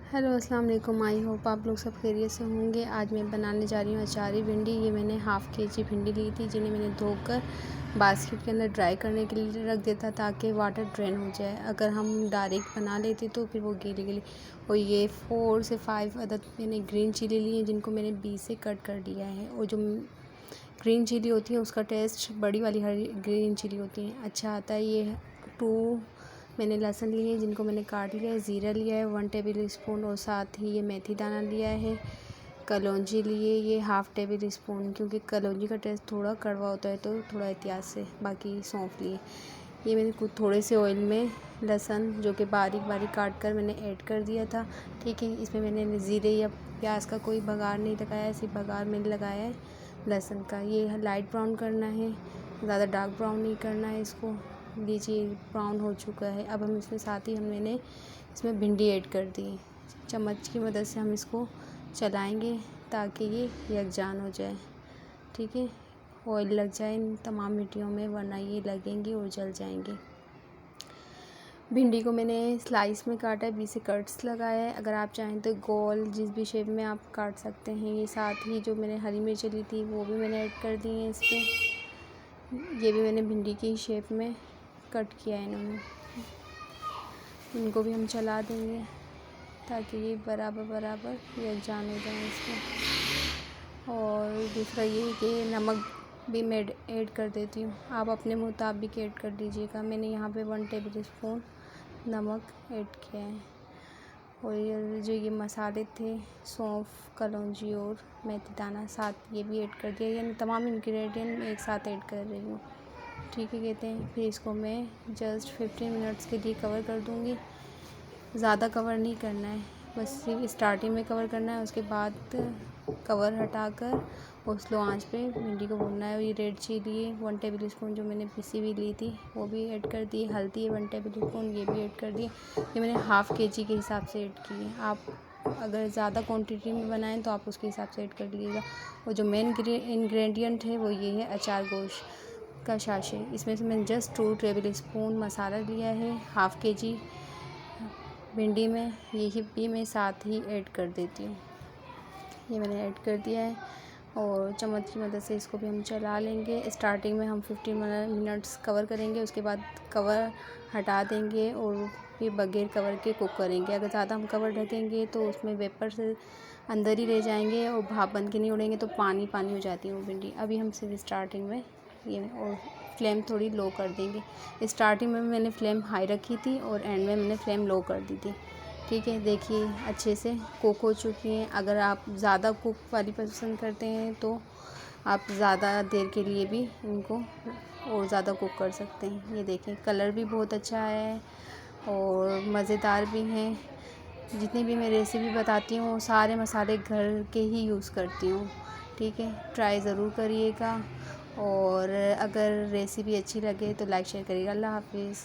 Hello अस्सलाम वालेकुम। I hope आप लोग सब खैरियत से होंगे। आज मैं बनाने जा रही हूँ अचारी भिंडी। ये मैंने हाफ़ केजी भिंडी ली थी, जिन्हें मैंने धोकर बास्केट के अंदर ड्राई करने के लिए रख देता ताकि वाटर ड्रेन हो जाए। अगर हम डायरेक्ट बना लेते तो फिर वो गीली गीली। और ये 4 से 5 अदद मैंने ग्रीन चिली ली है, जिनको मैंने बीच से कट कर दिया है। और जो ग्रीन चिली होती है उसका टेस्ट बड़ी वाली हरी ग्रीन चिली होती है अच्छा आता है। ये 2 मैंने लहसुन लिए हैं, जिनको मैंने काट लिया है। ज़ीरा लिया है 1 टेबल स्पून, और साथ ही ये मेथी दाना लिया है। कलौंजी लिए ये हाफ़ टेबल स्पून, क्योंकि कलौंजी का टेस्ट थोड़ा कड़वा होता है तो थोड़ा एहतियात से। बाकी सौंफ लिए। ये मैंने कुछ थोड़े से ऑयल में लहसुन जो कि बारीक बारीक काट कर मैंने ऐड कर दिया था। ठीक है, इसमें मैंने ज़ीरे या प्याज का कोई बघार नहीं लगाया, सिर्फ बघार मैंने लगाया है लहसुन का। ये लाइट ब्राउन करना है, ज़्यादा डार्क ब्राउन नहीं करना है इसको। लीजिए ब्राउन हो चुका है। अब हम इसमें साथ ही मैंने इसमें भिंडी ऐड कर दी। चम्मच की मदद से हम इसको चलाएंगे ताकि ये यकजान हो जाए। ठीक है, ऑयल लग जाए इन तमाम मिर्चियों में, वरना ये लगेंगी और जल जाएंगी। भिंडी को मैंने स्लाइस में काटा है, बीच से कट्स लगाया है। अगर आप चाहें तो गोल जिस भी शेप में आप काट सकते हैं। ये साथ ही जो मैंने हरी मिर्च ली थी वो भी मैंने ऐड कर दी है इस पर। ये भी मैंने भिंडी की शेप में कट किया है इन्होंने। इनको भी हम चला देंगे ताकि ये बराबर यकजान हो जाए इसमें। और दूसरा ये कि नमक भी मैं ऐड कर देती हूँ, आप अपने मुताबिक ऐड कर दीजिएगा। मैंने यहाँ पे 1 टेबल स्पून नमक ऐड किया है। और ये मसाले थे सौंफ, कलौंजी और मेथी दाना, साथ ये भी ऐड कर दिया। यानी तमाम इंग्रेडिएंट एक साथ ऐड कर रही हूँ। ठीक है, कहते हैं फिर इसको मैं जस्ट 15 मिनट्स के लिए कवर कर दूँगी। ज़्यादा कवर नहीं करना है, बस सिर्फ स्टार्टिंग में कवर करना है। उसके बाद कवर हटाकर और स्लो आंच पे भिंडी को भूनना है। और ये रेड चिली 1 टेबल स्पून जो मैंने पिसी हुई ली थी वो भी ऐड कर दी। हल्दी 1 टेबल स्पून, ये भी ऐड कर दी। ये मैंने हाफ़ केजी के हिसाब से ऐड की है। आप अगर ज़्यादा क्वांटिटी में बनाएं तो आप उसके हिसाब से ऐड कर लीजिएगा। और जो मेन इंग्रेडिएंट है वो ये है अचार गोश्त का शाशे। इसमें से मैंने जस्ट 2 टेबल स्पून मसाला लिया है हाफ़ केजी भिंडी में। यही भी मैं साथ ही ऐड कर देती हूँ। ये मैंने ऐड कर दिया है और चम्मच की मदद से इसको भी हम चला लेंगे। स्टार्टिंग में हम 15 मिनट्स कवर करेंगे, उसके बाद कवर हटा देंगे और फिर बगैर कवर के कुक करेंगे। अगर ज़्यादा हम कवर ढकेंगे तो उसमें वेपर से अंदर ही रह जाएंगे और भाप बन के नहीं उड़ेंगे तो पानी पानी हो जाती है वो भिंडी। अभी हम सिर्फ स्टार्टिंग में ये और फ्लेम थोड़ी लो कर देंगे। स्टार्टिंग में मैंने फ्लेम हाई रखी थी और एंड में मैंने फ्लेम लो कर दी थी। ठीक है, देखिए अच्छे से कुक हो चुकी हैं। अगर आप ज़्यादा कुक वाली पसंद करते हैं तो आप ज़्यादा देर के लिए भी इनको और ज़्यादा कुक कर सकते हैं। ये देखें कलर भी बहुत अच्छा है और मज़ेदार भी हैं। जितनी भी मैं रेसिपी बताती हूँ सारे मसाले घर के ही यूज़ करती हूँ। ठीक है, ट्राई ज़रूर करिएगा और अगर रेसिपी अच्छी लगे तो लाइक शेयर करिएगा। अल्लाह हाफिज़।